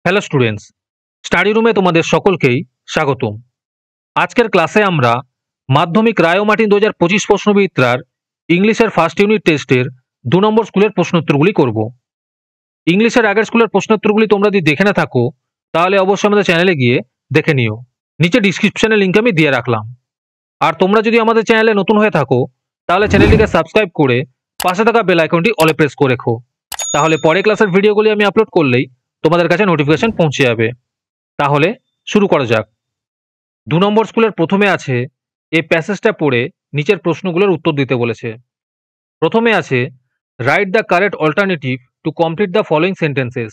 Hello students, study রুমে তোমাদের সকলকেই স্বাগতম। আজকের ক্লাসে আমরা মাধ্যমিক রায় ও মার্টিন 2025 প্রশ্নবিত্রার ইংলিশের ফার্স্ট ইউনিট টেস্টের 2 নম্বর স্কুলের প্রশ্নোত্তরগুলি করব। ইংলিশের আগের স্কুলের প্রশ্নোত্তরগুলি তোমরা যদি দেখে না থাকো তাহলে অবশ্যই আমাদের চ্যানেলে গিয়ে দেখে নিও। নিচে ডিসক্রিপশনে লিঙ্ক আমি দিয়ে রাখলাম। আর তোমরা যদি আমাদের চ্যানেলে নতুন হয়ে থাকো তাহলে চ্যানেলটিকে সাবস্ক্রাইব করে পাশে থাকা বেল আইকনটি অলে প্রেস করে রেখো, তাহলে পরে ক্লাসের ভিডিওগুলি আমি আপলোড করলেই তোমাদের কাছে নোটিফিকেশন পৌঁছে যাবে। তাহলে শুরু করা যাক। 2 নম্বর স্কুলের প্রথমে আছে এই প্যাসেজটা পড়ে নিচের প্রশ্নগুলোর উত্তর দিতে বলেছে। প্রথমে আছে write the correct alternative to complete the following sentences.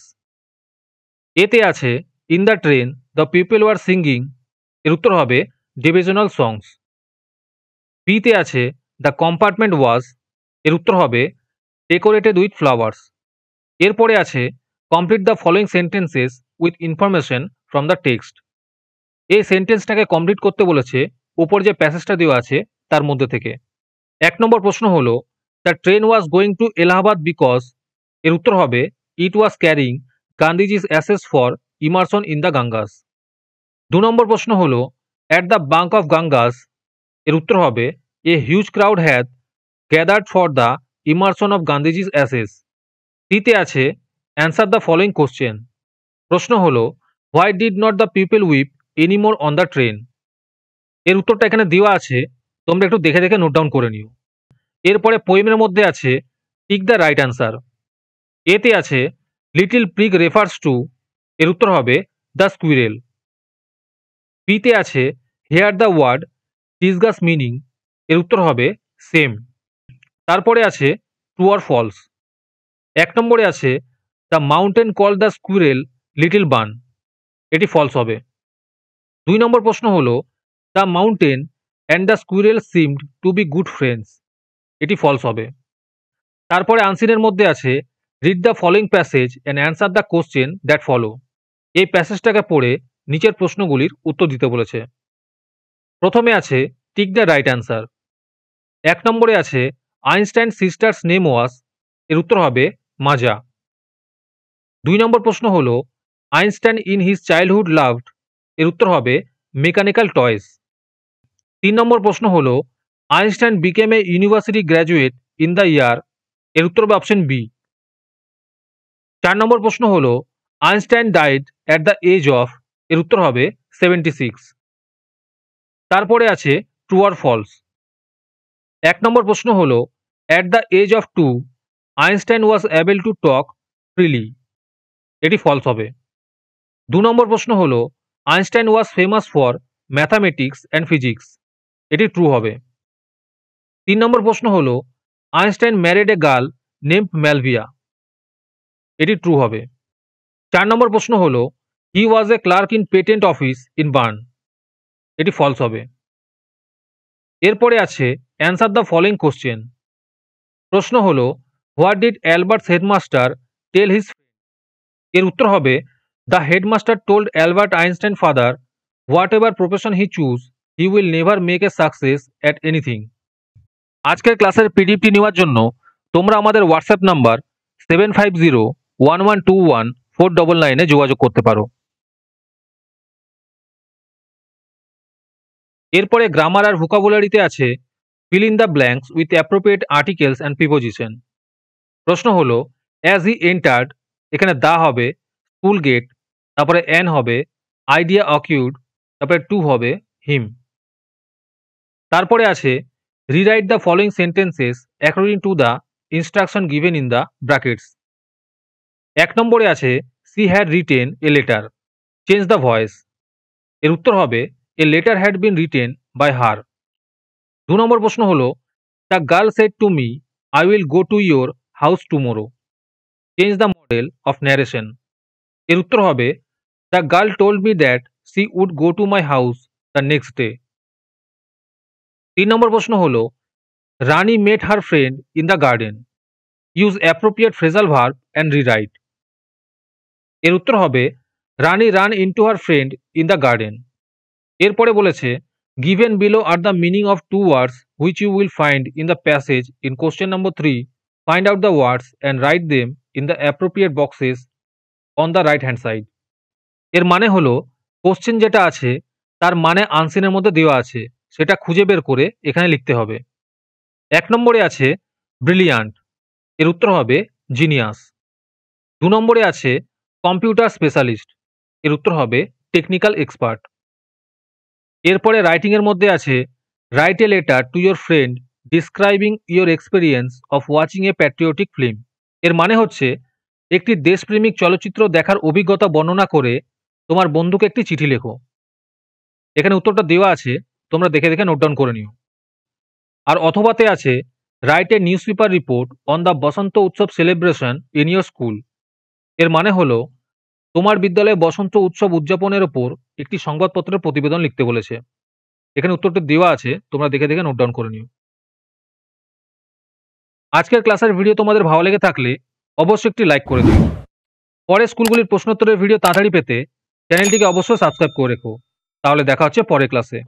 এতে আছে in the train the people were singing, এর উত্তর হবে ডিভিশনাল সংস। বিতে আছে দ্য কম্পার্টমেন্ট ওয়াজ, এর উত্তর হবে ডেকোরেটেড উইথ ফ্লাওয়ার্স। এরপরে আছে complete the following sentences with information from the text. এই সেন্টেন্সটাকে কমপ্লিট করতে বলেছে উপর যে প্যাসেজটা দেওয়া আছে তার মধ্যে থেকে। 1 নম্বর প্রশ্ন হলো the train was going to Allahabad because, এর উত্তর হবে it was carrying Gandhiji's ashes for immersion in the Ganges. 2 নম্বর প্রশ্ন হলো at the bank of Ganges, এর উত্তর হবে a huge crowd had gathered for the immersion of Gandhiji's ashes. সিতে আছে অ্যান্সার দ্য ফলোয়িং কোশ্চেন। প্রশ্ন হলো why did not the people weep anymore on the train, এর উত্তরটা এখানে দেওয়া আছে, তোমরা একটু দেখে দেখে নোট ডাউন করে নিও। এরপরে পোয়েমের মধ্যে আছে টিক দ্য রাইট অ্যান্সার। এতে আছে লিটিল প্রিগ রেফার্স টু, এর উত্তর হবে দ্য স্কুইরেল। বিতে আছে here the word disgust meaning, এর উত্তর হবে সেম। তারপরে আছে ট্রু অর ফলস। 1 নম্বরে আছে the mountain call the squirrel little bun, এটি ফলস হবে। 2 নম্বর প্রশ্ন হলো the mountain and the squirrel seemed to be good friends, এটি ফলস হবে। তারপরে আনসিনের মধ্যে আছে read the following passage and answer the question that follow. এই প্যাসেজটাকে পড়ে নিচের প্রশ্নগুলির উত্তর দিতে বলেছে। প্রথমে আছে টিক দ্য রাইট অ্যান্সার। 1 নম্বরে আছে আইনস্টাইন সিস্টার্স নেম ওয়াজ, এর উত্তর হবে মাজা। 2 নম্বর প্রশ্ন হলো Einstein in his childhood loved, এর উত্তর হবে মেকানিক্যাল টয়েস। 3 নম্বর প্রশ্ন হলো Einstein became a university graduate in the year, এর উত্তর হবে অপশন বি। 4 নম্বর প্রশ্ন হলো Einstein died at the age of, এর উত্তর হবে 76। তারপরে আছে ট্রু অর ফলস। 1 নম্বর প্রশ্ন হলো at the age of 2 Einstein was able to talk freely, এটি ফলস হবে। 2 নম্বর প্রশ্ন হলো Einstein was famous for mathematics and physics, এটি ট্রু হবে। 3 নম্বর প্রশ্ন হলো Einstein married a girl named Mileva, এটি ট্রু হবে। 4 নম্বর প্রশ্ন হলো he was a clerk in patent office in Bern, এটি ফলস হবে। এরপরে আছে অ্যান্সার দ্য ফলোয়িং কোশ্চেন। প্রশ্ন হলো what did অ্যালবার্টস headmaster tell his, এর উত্তর হবে the headmaster told Albert Einstein father what ever profession he choose he will never make a success at anything. আজকের ক্লাসের পিডিএফটি নেওয়ার জন্য তোমরা আমাদের হোয়াটসঅ্যাপ নাম্বার 7501121499 যোগাযোগ করতে পারো। এরপরে গ্রামার আর ভোকাবুলারিতে আছে fill in the blanks with appropriate articles and preposition. প্রশ্ন হলো অ্যাজ হি এন্টার্ড, এখানে দা হবে স্কুল গেট, তারপরে অ্যান হবে আইডিয়া অকিউড, তারপরে টু হবে হিম। তারপরে আছে rewrite the following sentences according to the instruction given in the brackets. 1 নম্বরে আছে she had written a letter, change the voice, এর উত্তর হবে a letter had been written by her. 2 নম্বর প্রশ্ন হলো the girl said to me I will go to your house tomorrow, change the model of narration, এর উত্তর হবে the girl told me that she would go to my house the next day. 3 নম্বর প্রশ্ন হলো Rani met her friend in the garden, use appropriate phrasal verb and rewrite, এর উত্তর হবে Rani ran into her friend in the garden. এরপরে বলেছে given below are the meaning of two words which you will find in the passage in question number 3, find out the words and write them in the appropriate boxes on the right hand side. এর মানে হলো question যেটা আছে তার মানে আনসিনের মধ্যে দেওয়া আছে, সেটা খুঁজে বের করে এখানে লিখতে হবে। ১ নম্বরে আছে ব্রিলিয়ান্ট, এর উত্তর হবে জিনিয়াস। ২ নম্বরে আছে কম্পিউটার স্পেশালিস্ট, এর উত্তর হবে টেকনিক্যাল এক্সপার্ট। এরপরে রাইটিং এর মধ্যে আছে write a letter to your friend describing your experience of watching a patriotic film. এর মানে হচ্ছে একটি দেশপ্রেমিক চলচ্চিত্র দেখার অভিজ্ঞতা বর্ণনা করে তোমার বন্ধুকে একটি চিঠি লেখো। এখানে উত্তরটা দেওয়া আছে, তোমরা দেখে দেখে নোট ডাউন করে নিও। আর অথবাতে আছে write a newspaper report on the Basanta Utsav celebration in your school. এর মানে হলো তোমার বিদ্যালয়ে বসন্ত উৎসব উদযাপনের ওপর একটি সংবাদপত্রের প্রতিবেদন লিখতে বলেছে। এখানে উত্তরটা দেওয়া আছে, তোমরা দেখে দেখে নোট ডাউন করে নিও। আজকের ক্লাসের ভিডিও তোমাদের ভালো লেগে থাকলে অবশ্যই একটি লাইক করে দিও। পরের স্কুলগুলির প্রশ্নোত্তরের ভিডিও তাড়াতাড়ি পেতে চ্যানেলটিকে অবশ্যই সাবস্ক্রাইব করে রেখো। তাহলে দেখা হচ্ছে পরের ক্লাসে।